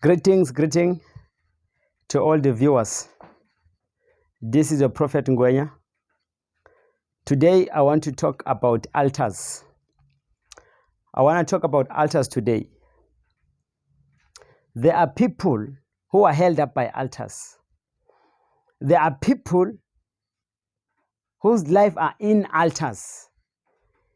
Greeting to all the viewers. This is your Prophet Ngwenya. Today I want to talk about altars. I want to talk about altars today. There are people who are held up by altars. There are people whose life are in altars.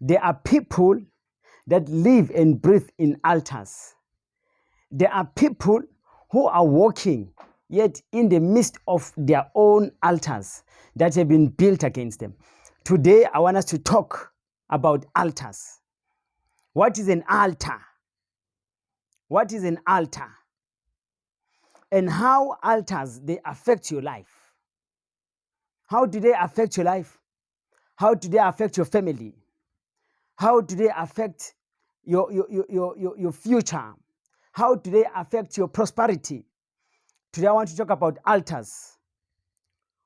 There are people that live and breathe in altars. There are people who are walking yet in the midst of their own altars that have been built against them. Today, I want us to talk about altars. What is an altar? What is an altar? And how altars, they affect your life. How do they affect your life? How do they affect your family? How do they affect your future? How do they affect your prosperity? Today I want to talk about altars,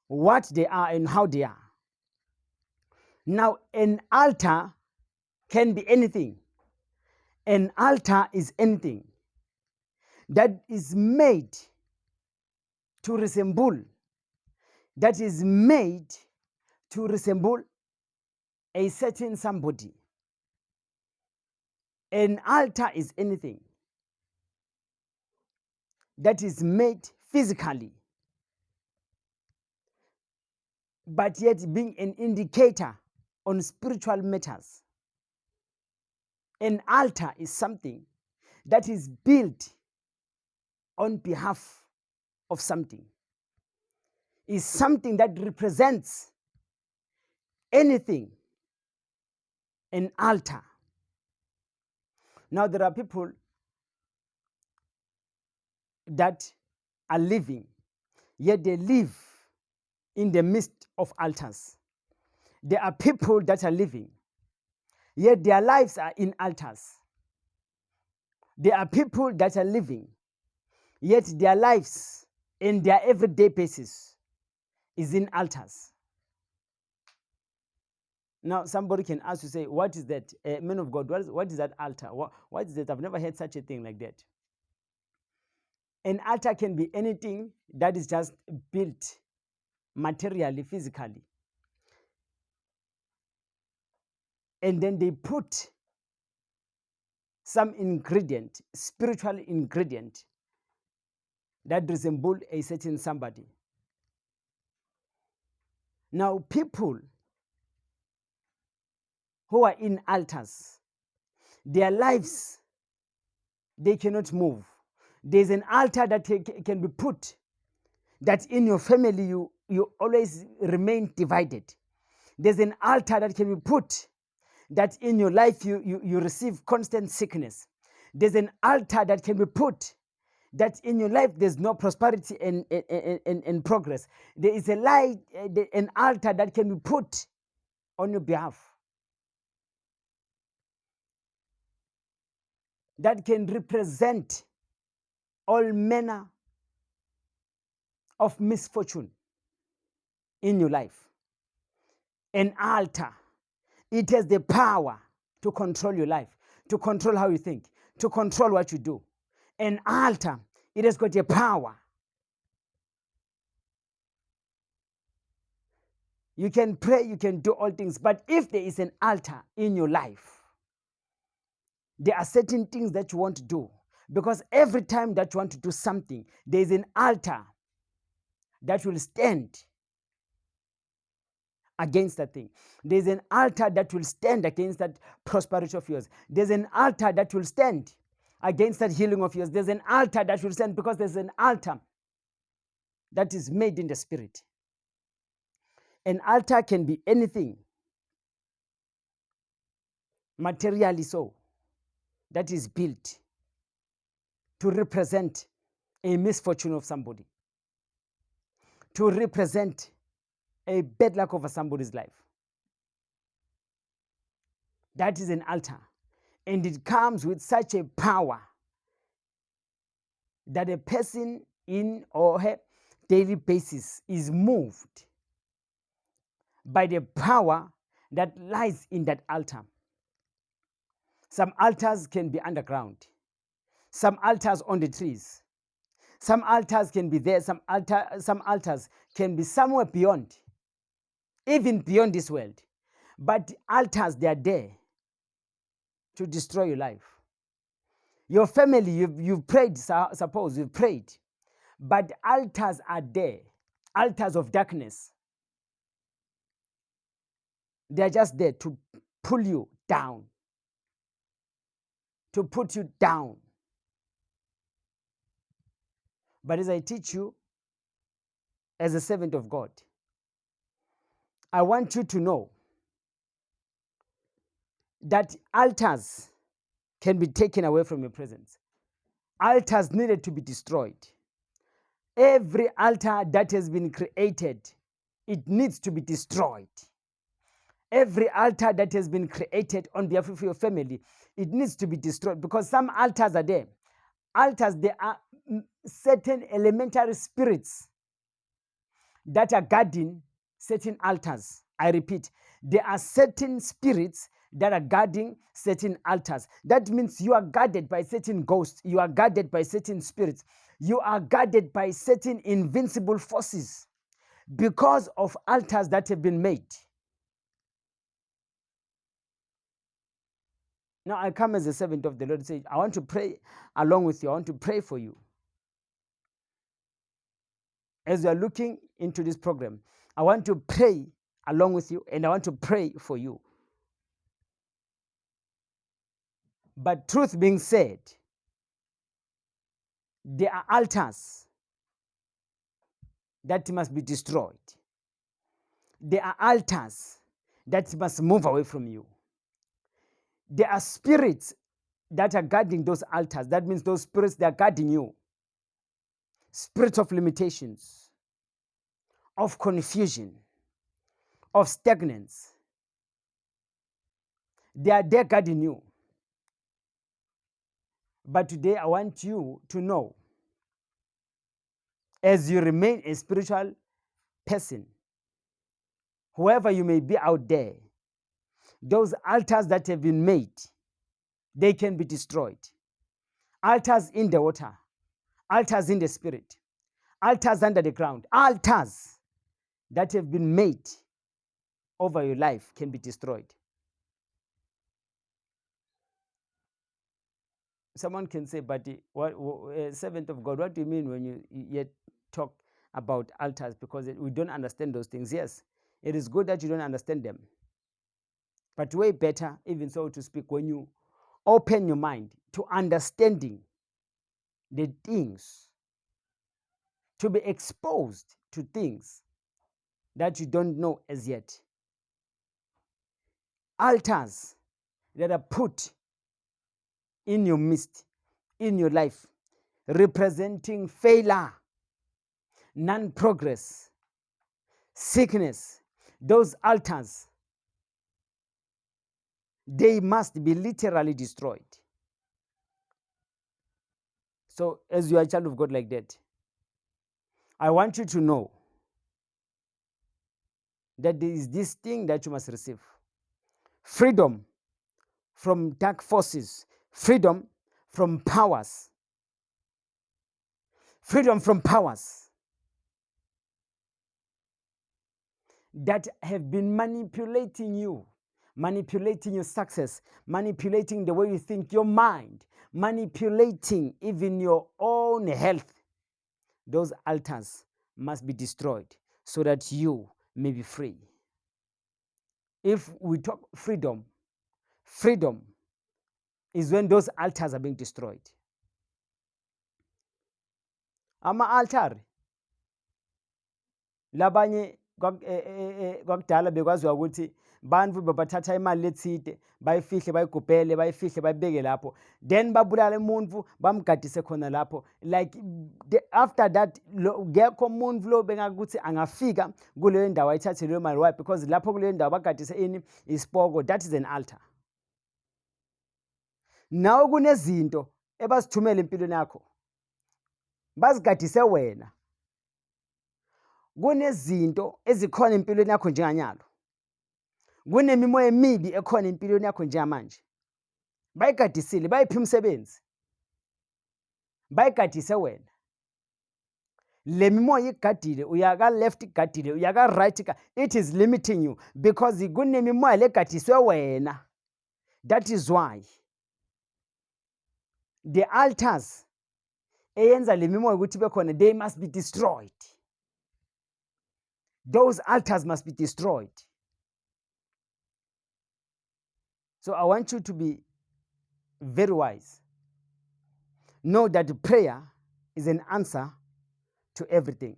what they are and how they are. Now, an altar can be anything. An altar is anything that is made to resemble, a certain somebody. An altar is anything that is made physically, but yet being an indicator on spiritual matters. An altar is something that is built on behalf of something. Is something that represents anything. An altar. Now there are people that are living, yet they live in the midst of altars. There are people that are living, yet their lives are in altars. There are people that are living, yet their lives in their everyday basis is in altars. Now somebody can ask you, say, what is that? Man of God, what is that altar? What is that? I've never heard such a thing like that. An altar can be anything that is just built materially, physically. And then they put some ingredient, spiritual ingredient, that resemble a certain somebody. Now, people who are in altars, their lives, they cannot move. There's an altar that can be put, that in your family you always remain divided. There's an altar that can be put, that in your life you receive constant sickness. There's an altar that can be put, that in your life there's no prosperity and progress. There is an altar that can be put on your behalf, that can represent all manner of misfortune in your life. An altar, it has the power to control your life, to control how you think, to control what you do. An altar, it has got a power. You can pray, you can do all things, but if there is an altar in your life, there are certain things that you want to do, because every time that you want to do something, there is an altar that will stand against that thing. There's an altar that will stand against that prosperity of yours. There's an altar that will stand against that healing of yours. There's an altar that will stand, because there's an altar that is made in the spirit. An altar can be anything, materially so, that is built to represent a misfortune of somebody, to represent a bad luck over somebody's life. That is an altar. And it comes with such a power that a person in or her daily basis is moved by the power that lies in that altar. Some altars can be underground. Some altars on the trees. Some altars can be there, some altars can be somewhere beyond, even beyond this world. But altars, they are there to destroy your life. Your family, you've prayed, suppose you've prayed, but altars are there, altars of darkness. They are just there to pull you down, to put you down. But as I teach you, as a servant of God, I want you to know that altars can be taken away from your presence. Altars needed to be destroyed. Every altar that has been created, it needs to be destroyed. Every altar that has been created on behalf of your family, it needs to be destroyed, because some altars are there. Altars, they are certain elementary spirits that are guarding certain altars. I repeat, there are certain spirits that are guarding certain altars. That means you are guarded by certain ghosts, you are guarded by certain spirits, you are guarded by certain invincible forces because of altars that have been made. Now I come as a servant of the Lord and say, I want to pray along with you. I want to pray for you. As you are looking into this program, I want to pray along with you, and I want to pray for you. But truth being said, there are altars that must be destroyed. There are altars that must move away from you. There are spirits that are guarding those altars. That means those spirits, they are guarding you. Spirits of limitations, of confusion, of stagnance. They are there guarding you. But today I want you to know, as you remain a spiritual person, whoever you may be out there, those altars that have been made, they can be destroyed. Altars in the water, altars in the spirit, altars under the ground, altars that have been made over your life can be destroyed. Someone can say, but servant of God, what do you mean when you yet talk about altars? Because we don't understand those things. Yes, it is good that you don't understand them. But way better, even so to speak, when you open your mind to understanding the things, to be exposed to things that you don't know as yet. Altars that are put in your midst, in your life, representing failure, non-progress, sickness. Those altars, they must be literally destroyed. So as you are a child of God like that, I want you to know that there is this thing that you must receive. Freedom from dark forces, freedom from powers, freedom from powers that have been manipulating you, manipulating your success, manipulating the way you think, your mind, manipulating even your own health. Those altars must be destroyed so that you may be free. If we talk freedom, freedom is when those altars are being destroyed. Ama-altar labanye kwakudala bekwaziwa ukuthi bantu babathatha imali lethide bayifihle bayigubhele bayifihle bayibeke lapho, then babulala umuntu bamgadise khona lapho. Like after that ngekho umuntu lo bengakuthi angafika kuleyo ndawo ayithathe leyo mali. Why? Because lapho kuleyo ndawo bagadise ini isipoko. That is an altar. Nawe kunezinto ebasithumela empilweni yakho bazigadise wena. Kunezinto ezikhona empilweni yakho njenganyalo, kunemimoya emibi ekhona empilweni yakho njengamanje. Bayigadisile, bayiphi umsebenzi, bayigadise wena. le mimoya igadile, uyaka left igadile, uyaka right, it is limiting you because kunemimoya legadiswe wena. That is why the altars eyenza le mimoya ukuthi bekhona, they must be destroyed. Those altars must be destroyed. So I want you to be very wise. Know that prayer is an answer to everything.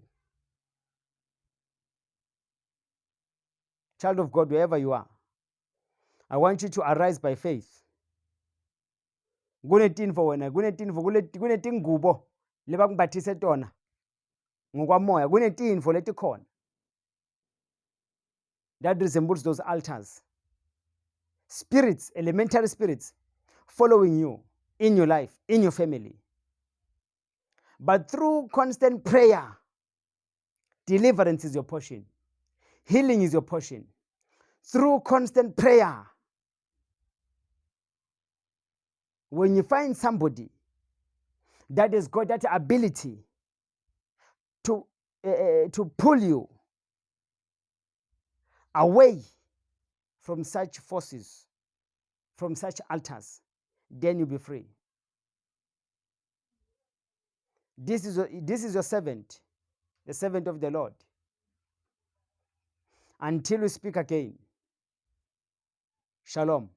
Child of God, wherever you are, I want you to arise by faith. Kunetinfo wena, kunetingubo lebakumbathise tona ngokwamoya, kunetinfo letikhona that resembles those altars. Spirits, elementary spirits, following you in your life, in your family. But through constant prayer, deliverance is your portion. Healing is your portion. Through constant prayer, when you find somebody that has got that ability to pull you away from such forces, from such altars, then you'll be free. This is your servant, the servant of the Lord. Until we speak again, shalom.